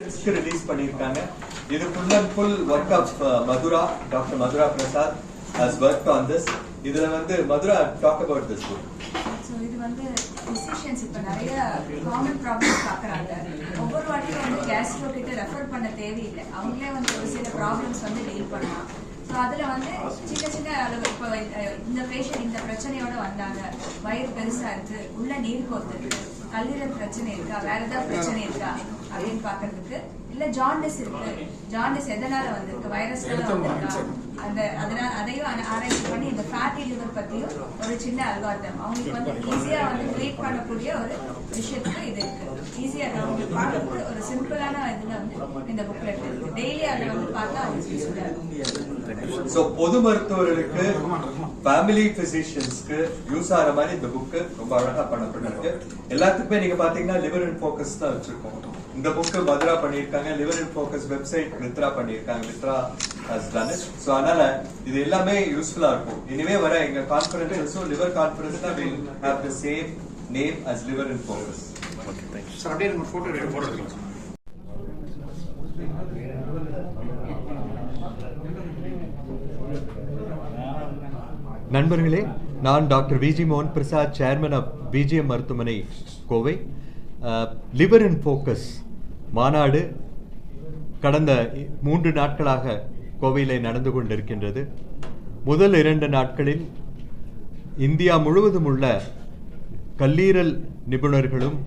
Release பண்ணிருக்காங்க. இது full and full work of Madhura, Dr. Madhura Prasad has worked on this. இதுல வந்து Madhura talk about this book. So இது வந்து physicians இப்ப நிறைய காமன் ப்ராப்ளம்ஸ் பார்க்கறாங்க. ஒவ்வொரு வாட்டியும் வந்து கேஸ்ட்ரோ கிட்ட ரெஃபர் பண்ண தேவையில்லை. அவங்களே வந்து ஒரு சில ப்ராப்ளம்ஸ் வந்து டீல் பண்ணலாம். ஸோ அதில் வந்து சின்ன அளவு இப்போ இந்த பேஷண்ட் இந்த பிரச்சனையோட வந்தாங்க, வயிறு பெருசாக இருக்குது, உள்ள நீர் கோத்து இருக்கு, கல்லீரல் பிரச்சனை இருக்கா, வேற ஏதாவது பிரச்சனை இருக்கா அப்படின்னு பார்க்கறதுக்கு, இல்லை ஜாண்டிஸ் இருக்கு, ஜாண்டிஸ் எதனால வந்திருக்கு, வைரஸ்னால வந்திருக்கா, அதனால அதையும் ஆராய்ச்சி பண்ணி இந்த ஃபேட்டி லிவர் பற்றியும் ஒரு சின்ன அல்காரிதம் அவங்களுக்கு வந்து ஈஸியாக வந்து ட்ரீட் பண்ணக்கூடிய ஒரு விஷயத்துக்கு இது இருக்கு. ஈஸியாக அவங்களுக்கு பார்க்கறதுக்கு ஒரு சிம்பிளான இதில் வந்து இந்த புக்லெட் இருக்கு. டெய்லி அதை வந்து பார்த்தா அவங்களுக்கு யூஸ்ஃபுல்லாக இருக்கும். சோ பொது மருத்துவர்களுக்கு, ஃபேமிலி பிசிஷியன்ஸ்க்கு யூஸ் ஆகிற மாதிரி இந்த புக் ரொம்ப அழகா பண்ணப்பட்டிருக்கு. எல்லாத்துக்குமே நீங்க பாத்தீங்கன்னா லிவர் இன் ஃபோக்கஸ் தான் வச்சிருக்கோம். இந்த புக் மதுரா பண்ணிருக்காங்க, liver in focus website Mithra பண்ணிருக்காங்க, Mithra has done it. So அதனால இது எல்லாமே யூஸ்ஃபுல்லா இருக்கும். இனிமே வர எங்க கான்ஃபரன்ஸஸும் லிவர் கான்ஃபரன்ஸ் தான் will have the same name as liver in focus. Okay, thank you sir. அப்படியே நம்ம போட்டோ எடுக்கலாம். நண்பர்களே, நான் டாக்டர் விஜி மோகன் பிரசாத், சேர்மன் ஆஃப் விஜிஎம் மருத்துவமனை கோவை. லிவர் இன் ஃபோக்கஸ் மாநாடு கடந்த 3 நாட்களாக கோவையில் நடந்து கொண்டிருக்கின்றது. முதல் 2 நாட்களில் இந்தியா முழுவதும் உள்ள கல்லீரல் நிபுணர்களும்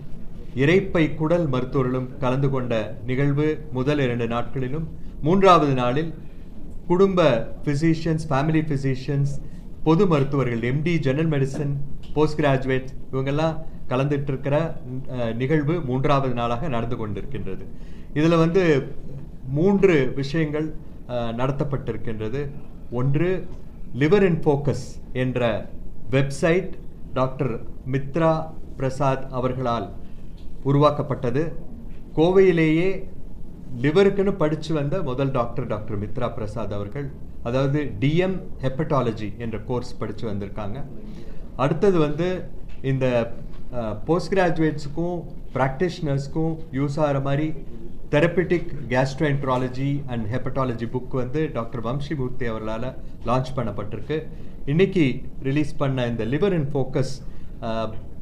இரைப்பை குடல் மருத்துவர்களும் கலந்து கொண்ட நிகழ்வு முதல் 2 நாட்களிலும், 3வது நாளில் குடும்ப பிசிஷியன்ஸ், ஃபேமிலி பிசிஷியன்ஸ், பொது மருத்துவர்கள், MD, general medicine, post graduate இவங்கெல்லாம் கலந்துட்டு இருக்கிற நிகழ்வு 3வது நாளாக நடந்து கொண்டிருக்கின்றது. இதில் வந்து 3 விஷயங்கள் நடத்தப்பட்டிருக்கின்றது. ஒன்று, லிவர் இன் ஃபோக்கஸ் என்ற வெப்சைட் டாக்டர் மித்ரா பிரசாத் அவர்களால் உருவாக்கப்பட்டது. கோவையிலேயே லிவருக்குன்னு படித்து வந்த முதல் டாக்டர் மித்ரா பிரசாத் அவர்கள், அதாவது டிஎம் ஹெப்படாலஜி என்ற கோர்ஸ் படித்து வந்திருக்காங்க. அடுத்தது வந்து இந்த போஸ்ட் கிராஜுவேட்ஸுக்கும் ப்ராக்டிஷனர்ஸ்க்கும் யூஸ் ஆகிற மாதிரி தெரப்பிட்டிக் கேஸ்ட்ரோஎன்ட்ராலஜி அண்ட் ஹெப்படாலஜி புக் வந்து டாக்டர் வம்சிமூர்த்தி அவர்களால் லான்ச் பண்ணப்பட்டிருக்கு. இன்னைக்கு ரிலீஸ் பண்ண இந்த லிவர் இன் ஃபோக்கஸ்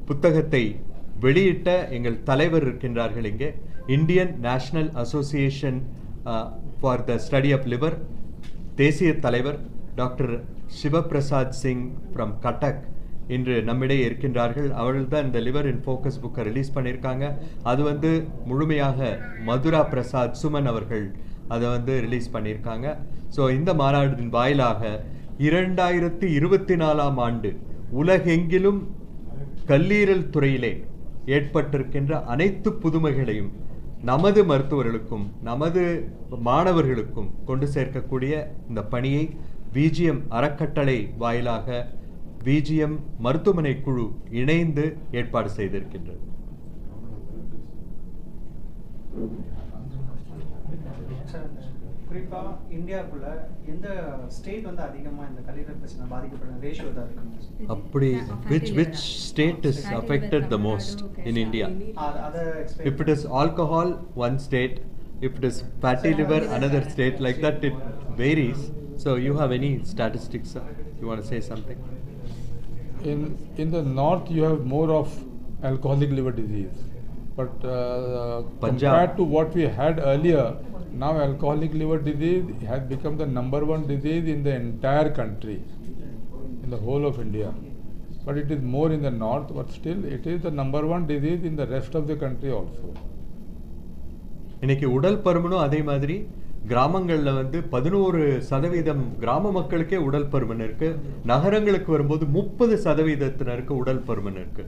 புத்தகத்தை வெளியிட்ட எங்கள் தலைவர் இருக்கின்றார்கள் இங்கே, Indian National Association for the Study of Liver தேசிய தலைவர் டாக்டர் சிவபிரசாத் சிங் ஃப்ரம் கட்டக் இன்று நம்மிடையே இருக்கின்றார்கள். அவர்கள் தான் இந்த லிவர் இன் ஃபோக்கஸ் புக்கை ரிலீஸ் பண்ணியிருக்காங்க. அது வந்து முழுமையாக மதுரா பிரசாத் சுமன் அவர்கள் அதை வந்து ரிலீஸ் பண்ணியிருக்காங்க. ஸோ இந்த மாநாட்டின் வாயிலாக 2024ஆம் ஆண்டு உலகெங்கிலும் கல்லீரல் துறையிலே ஏற்பட்டிருக்கின்ற அனைத்து புதுமைகளையும் நமது மருத்துவர்களுக்கும் நமது மாணவர்களுக்கும் கொண்டு சேர்க்கக்கூடிய இந்த பணியை விஜிஎம் அறக்கட்டளை வாயிலாக விஜிஎம் மருத்துவமனை குழு இணைந்து ஏற்பாடு செய்திருக்கின்றது. குறிப்பா இந்தியாக்குள்ள எந்த ஸ்டேட் வந்து அதிகமா இந்த கல்லீரல் பிரச்சனை பாதிக்கப்படுற ரேஷியோ தான் இருக்கு? அப்படி which state is affected the most in India? If it is alcohol, one state. If it is fatty liver, another state. Like that it varies. So you have any statistics? You want to say something? In the north you have more of alcoholic liver disease, but compared to what we had earlier, now alcoholic liver disease has become the number 1 disease in the entire country, in the whole of India. But it is more in the north, but still it is the number 1 disease in the rest of the country also. இன்னைக்கு உடல் பருமனும் அதே மாதிரி கிராமங்களில் வந்து 11% கிராம மக்களுக்கே உடல் பருமன் இருக்கு. நகரங்களுக்கு வரும்போது 30% உடல் பருமன் இருக்கு.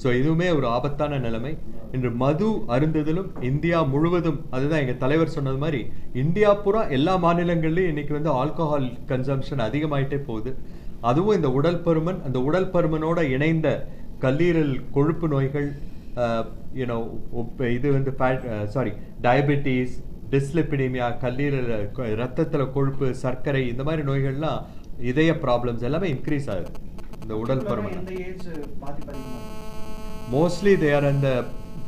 ஸோ இதுவுமே ஒரு ஆபத்தான நிலைமை. இன்று மது அருந்துதலும் இந்தியா முழுவதும், அதுதான் எங்கள் தலைவர் சொன்னது மாதிரி, இந்தியா பூரா எல்லா மாநிலங்கள்லையும் இன்னைக்கு வந்து ஆல்கஹால் கன்சம்ஷன் அதிகமாயிட்டே போகுது. அதுவும் இந்த உடல் பருமன், அந்த உடல் பருமனோட இணைந்த கல்லீரல் கொழுப்பு நோய்கள், இது வந்து டயபெட்டிஸ், டிஸ்லிபிடீமியா, கல்லீரல் ரத்தத்தில் கொழுப்பு, சர்க்கரை, இந்த மாதிரி நோய்கள்லாம், இதய ப்ராப்ளம்ஸ் எல்லாமே இன்க்ரீஸ் ஆகுது இந்த உடல் பருமன். மோஸ்ட்லி தே ஆர் இந்த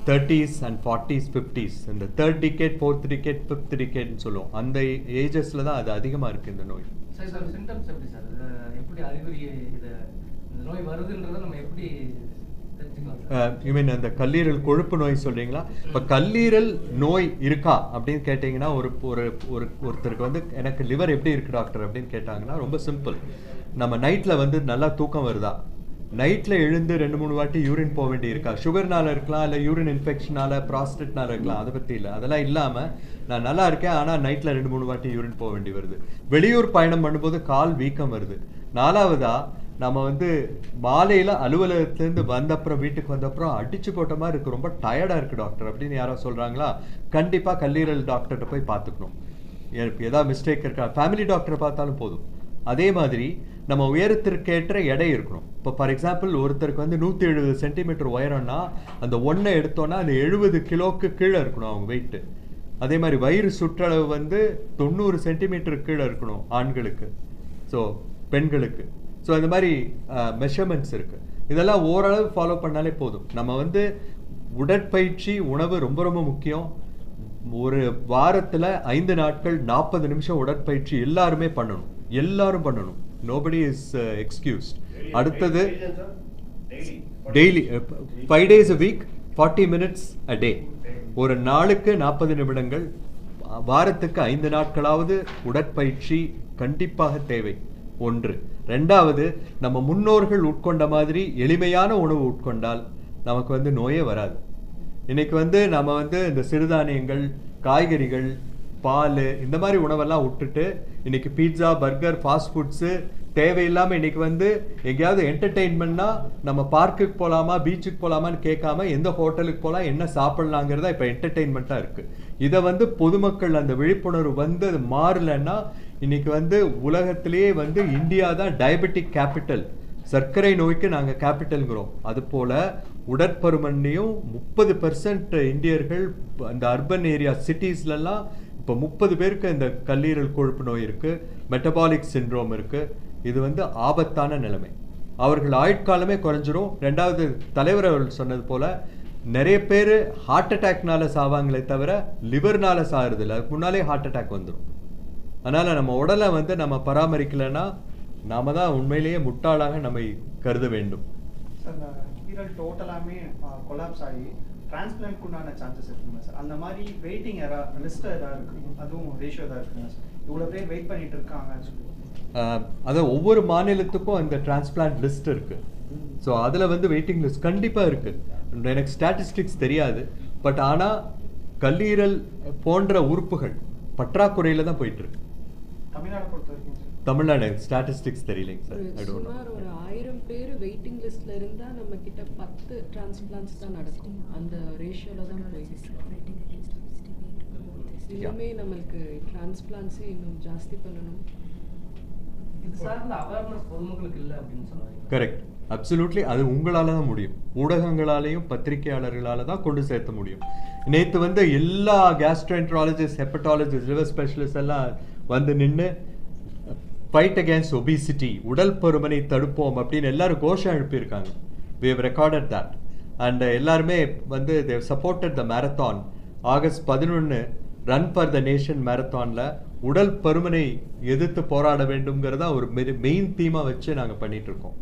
30s and 40s 50s இந்த third decade fourth decade fifth டிகேட்னு சொல்லுவோம். அந்த ஏஜஸில் தான் அது அதிகமாக இருக்குது இந்த நோய். சார் சார் சிம்டம்ஸ் எப்படி சார், எப்படி அறிகுறி இது இந்த நோய் வருதுன்றதை நம்ம எப்படி தெரிஞ்சுக்கலாம்? யூ மீன் அந்த கல்லீரல் கொழுப்பு நோய் சொல்றீங்களா? இப்போ கல்லீரல் நோய் இருக்கா அப்படின்னு கேட்டிங்கன்னா ஒருத்தருக்கு வந்து எனக்கு லிவர் எப்படி இருக்கு டாக்டர் அப்படின்னு கேட்டாங்கன்னா ரொம்ப சிம்பிள். நம்ம நைட்டில் வந்து நல்லா தூக்கம் வருதா, நைட்டில் எழுந்து 2-3 வாட்டி யூரின் போக வேண்டி இருக்கா, சுகர்னால இருக்கலாம், இல்லை யூரின் இன்ஃபெக்ஷனால ப்ராஸ்டேட்னால இருக்கலாம், அதை பற்றி இல்லை. அதெல்லாம் இல்லாமல் நான் நல்லா இருக்கேன் ஆனால் நைட்டில் 2-3 வாட்டி யூரின் போக வேண்டி வருது, வெளியூர் பயணம் பண்ணும்போது கால் வீக்கம் வருது. 4வதா நம்ம வந்து மாலையில் அலுவலகத்துலேருந்து வந்தப்புறம் வீட்டுக்கு வந்தப்புறம் அடிச்சு போட்ட மாதிரி இருக்குது, ரொம்ப டயர்டாக இருக்குது டாக்டர் அப்படின்னு யாரோ சொல்கிறாங்களா, கண்டிப்பாக கல்லீரல் டாக்டர்கிட்ட போய் பார்த்துக்கணும். ஏதாவது மிஸ்டேக் இருக்கா, ஃபேமிலி டாக்டரை பார்த்தாலும் போதும். அதே மாதிரி நம்ம உயரத்திற்கேற்ற எடை இருக்கணும். இப்போ ஃபார் எக்ஸாம்பிள் ஒருத்தருக்கு வந்து 170 சென்டிமீட்டர் உயரம்னா அந்த ஒன்றை எடுத்தோன்னா அந்த 70 கிலோக்கு கீழே இருக்கணும் அவங்க வெயிட்டு. அதே மாதிரி வயிறு சுற்றளவு வந்து 90 சென்டிமீட்டர் கீழே இருக்கணும் ஆண்களுக்கு, ஸோ பெண்களுக்கு. ஸோ இந்த மாதிரி மெஷர்மெண்ட்ஸ் இருக்குது. இதெல்லாம் ஓரளவு ஃபாலோ பண்ணாலே போதும். நம்ம வந்து உடற்பயிற்சி உணவு ரொம்ப ரொம்ப முக்கியம். ஒரு வாரத்தில் 5 நாட்கள் 40 நிமிஷம் உடற்பயிற்சி எல்லாருமே பண்ணணும், எல்லாரும் பண்ணணும். Nobody is excused. அடுத்தது daily 5 days a week 40 minutes a day. ஒரு நாளுக்கு 40 நிமிடங்கள், வாரத்துக்கு 5 நாட்களாவது உடற்பயிற்சி கண்டிப்பாக தேவை. 1. 2வது நம்ம முன்னோர்கள் உட்கொண்ட மாதிரி எளிமையான உணவு உட்கொண்டால் நமக்கு வந்து நோயே வராது. இன்னைக்கு வந்து நம்ம வந்து இந்த சிறுதானியங்கள், காய்கறிகள், பால் இந்த மாதிரி உணவெல்லாம் விட்டுட்டு இன்னைக்கு பீட்சா, பர்கர், ஃபாஸ்ட் ஃபுட்ஸு தேவையில்லாமல் இன்னைக்கு வந்து எங்கேயாவது என்டர்டெயின்மெண்ட்னா நம்ம பார்க்குக்கு போகலாமா, பீச்சுக்கு போகலாமான்னு கேட்காம எந்த ஹோட்டலுக்கு போகலாம், என்ன சாப்பிட்லாங்கிறதா இப்போ என்டர்டெயின்மெண்ட்டாக இருக்குது. இதை வந்து பொதுமக்கள் அந்த விழிப்புணர்வு வந்து அது மாறலைன்னா இன்னைக்கு வந்து உலகத்திலேயே வந்து இந்தியா தான் டயபெட்டிக் கேபிட்டல், சர்க்கரை நோய்க்கு நாங்கள் கேபிட்டல்ங்கிறோம். அதுபோல் உடற்பருமன்லையும் 30% இந்தியர்கள் அந்த அர்பன் ஏரியா சிட்டிஸ்லலாம் இப்போ 30 பேருக்கு இந்த கல்லீரல் கொழுப்பு நோய் இருக்குது, மெட்டபாலிக் சிண்ட்ரோம் இருக்குது. இது வந்து ஆபத்தான நிலைமை. அவர்கள் ஆயுட்காலமே குறைஞ்சிரும். 2வது தலைவர் அவர்கள் சொன்னது போல் நிறைய பேர் ஹார்ட் அட்டாக்னால சாவாங்களே தவிர லிவர்னால சாகிறது இல்லை, அதுக்கு முன்னாலே ஹார்ட் அட்டாக் வந்துடும். அதனால் நம்ம உடலை வந்து நம்ம பராமரிக்கலைன்னா நாம தான் உண்மையிலேயே முட்டாளாக நம்மை கருத வேண்டும். சார் ஈரல் டோட்டலாமே கொலாப்ஸ் ஆகி டிரான்ஸ்பிளான்ட்க்கு உண்டான சான்சஸ் இருக்குங்க சார்? அந்த மாதிரி வெயிட்டிங் லிஸ்ட் ஏதாவது இருக்கு, அதுவும் ரேஷியோ ஏதாவது இருக்குங்க சார்? இவ்வளோ பேர் வெயிட் பண்ணிட்டு இருக்காங்கன்னு சொல்லி அதை ஒவ்வொரு மாநிலத்துக்கும் அந்த டிரான்ஸ்பிளான்ட் லிஸ்ட் இருக்கு. ஸோ அதில் வந்து வெயிட்டிங் லிஸ்ட் கண்டிப்பாக இருக்கு. எனக்கு ஸ்டாட்டிஸ்டிக்ஸ் தெரியாது, பட் ஆனால் கல்லீரல் போன்ற உறுப்புகள் பற்றாக்குறையில் தான் போயிட்டு இருக்கு. தமிழ்நாடு பொறுத்த வரைக்கும் தமிழ்நாடு ஸ்டாட்டிஸ்டிக்ஸ் தெரியலைங்க சார். சுமார் ஒரு 1000 பேர் வெயிட்டிங் லிஸ்ட்ல இருந்தா நம்ம கிட்ட 10 டிரான்ஸ்பிளான்ட்ஸ் தான் நடக்கும். அந்த ரேஷியோல தான் போயிருக்கு. இனிமே நம்மளுக்கு டிரான்ஸ்பிளான்ட்ஸே இன்னும் ஜாஸ்தி பண்ணணும். இது சார்ந்த அவேர்னஸ் பொதுமக்களுக்கு இல்லை அப்படின்னு சொன்னாங்க. Correct, absolutely. அது உங்களால தான் முடியும், ஊடகங்களாலையும் பத்திரிகையாளர்களால தான் கொண்டு சேர்த்த முடியும். நேற்று வந்து எல்லா கேஸ்ட்ரோஎன்ட்ராலஜிஸ்ட், ஹெப்படாலஜிஸ்ட், லிவர் ஸ்பெஷலிஸ்ட் எல்லாம் வந்து நின்று ஃபைட் அகேன்ஸ்ட் ஒபிசிட்டி, உடல் பருமனை தடுப்போம் அப்படின்னு எல்லாரும் கோஷம் எழுப்பியிருக்காங்க. we have recorded that and எல்லாருமே வந்து they have supported the marathon. August 11 run for the nation மேரத்தானில் உடல் பருமனை எதிர்த்து போராட வேண்டும்ங்கிறதா ஒரு மெயின் தீமாக வச்சு நாங்கள் பண்ணிட்டு இருக்கோம்.